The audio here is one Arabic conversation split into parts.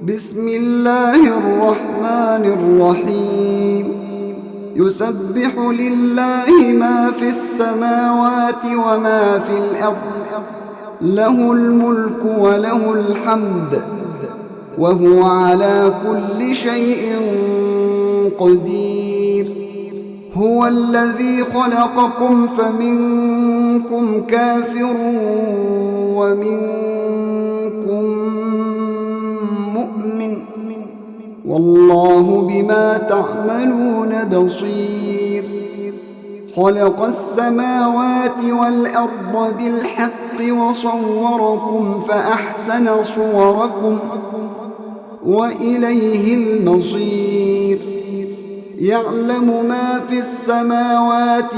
بسم الله الرحمن الرحيم يسبح لله ما في السماوات وما في الأرض له الملك وله الحمد وهو على كل شيء قدير. هو الذي خلقكم فمنكم كافر ومنكم مؤمن والله بما تعملون بصير. خلق السماوات والأرض بالحق وصوركم فأحسن صوركم وإليه المصير. يعلم ما في السماوات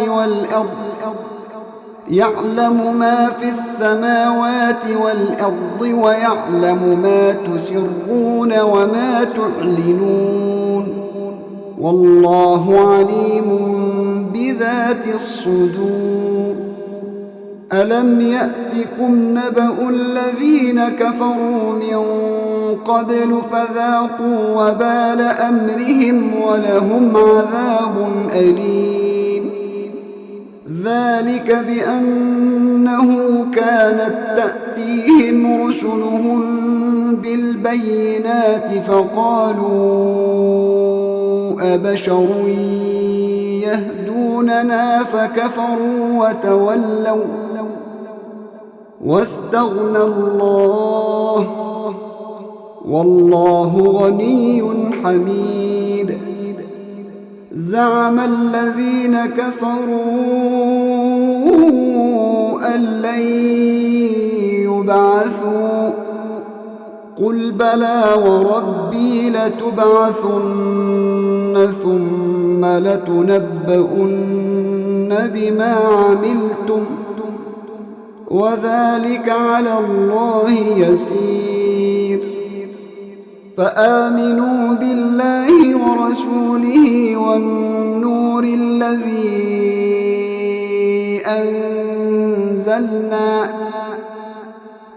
والأرض ويعلم ما تسرون وما تعلنون والله عليم بذات الصدور. ألم يأتكم نبأ الذين كفروا من قبل فذاقوا وبال أمرهم ولهم عذاب أليم. ذلك بأنه كانت تأتيهم رسلهم بالبينات فقالوا أبشر يهدوننا فكفروا وتولوا واستغنى الله والله غني حميد. زعم الذين كفروا أن لن يبعثوا قل بلى وربي لتبعثن ثم لتنبؤن بما عملتم وذلك على الله يسير. فآمنوا بالله ورسوله والنور الذي أنزلنا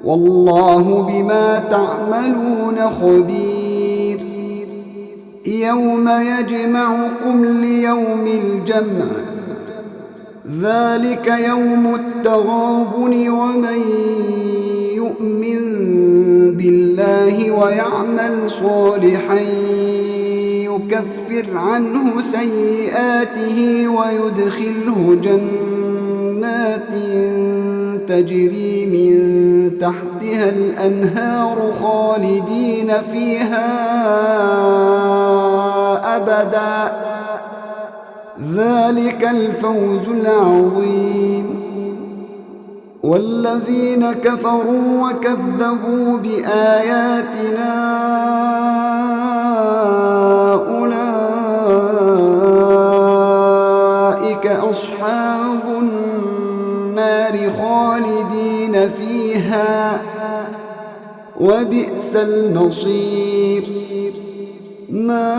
والله بما تعملون خبير. يوم يجمعكم ليوم الجمع ذلك يوم التغابن ومن يؤمن بالله ويعمل صالحا يكفر عنه سيئاته ويدخله جنات تجري من تحتها الأنهار خالدين فيها أبدا ذلك الفوز العظيم. والذين كفروا وكذبوا بآياتنا أولئك أصحاب النار خالدين فيها وبئس المصير. ما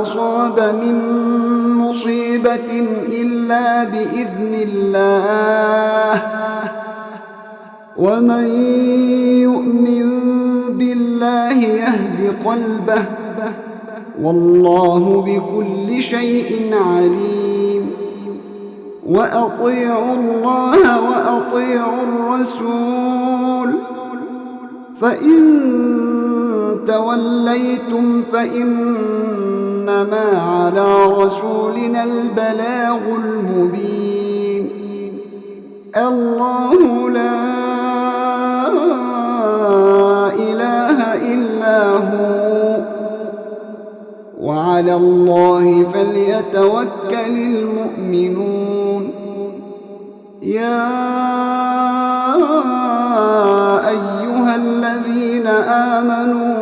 أصاب من مصيبة إلا بإذن الله ومن يؤمن بالله يهد قلبه والله بكل شيء عليم. وأطيعوا الله وأطيعوا الرسول فإن توليتم فإنما على رسولنا البلاغ المبين. الله لا إله إلا هو وعلى الله فليتوكل المؤمنون. يا أيها الذين آمنوا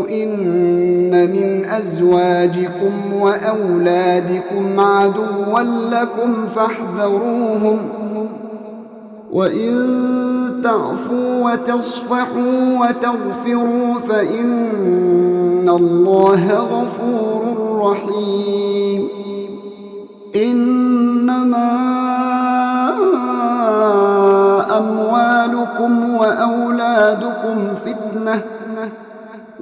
إن من أزواجكم وأولادكم عدوا لكم فاحذروهم وإن تعفوا وتصفحوا وتغفروا فإن الله غفور رحيم. إنما أموالكم أموالكم وأولادكم فتنة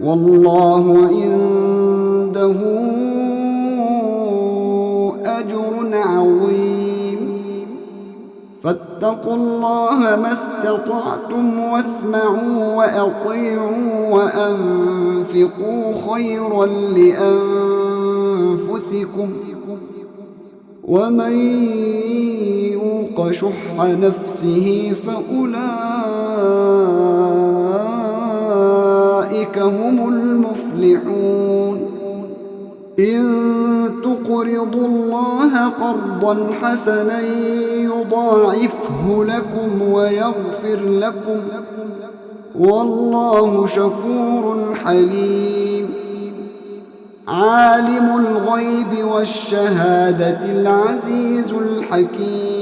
والله عنده أجر عظيم فاتقوا الله ما استطعتم واسمعوا وأطيعوا وأنفقوا خيرا لأنفسكم ومن يوق شح نفسه فأولئك هم المفلحون إن تقرضوا الله قرضا حسنا يضاعفه لكم ويغفر لكم والله شكور حليم عالم الغيب والشهادة العزيز الحكيم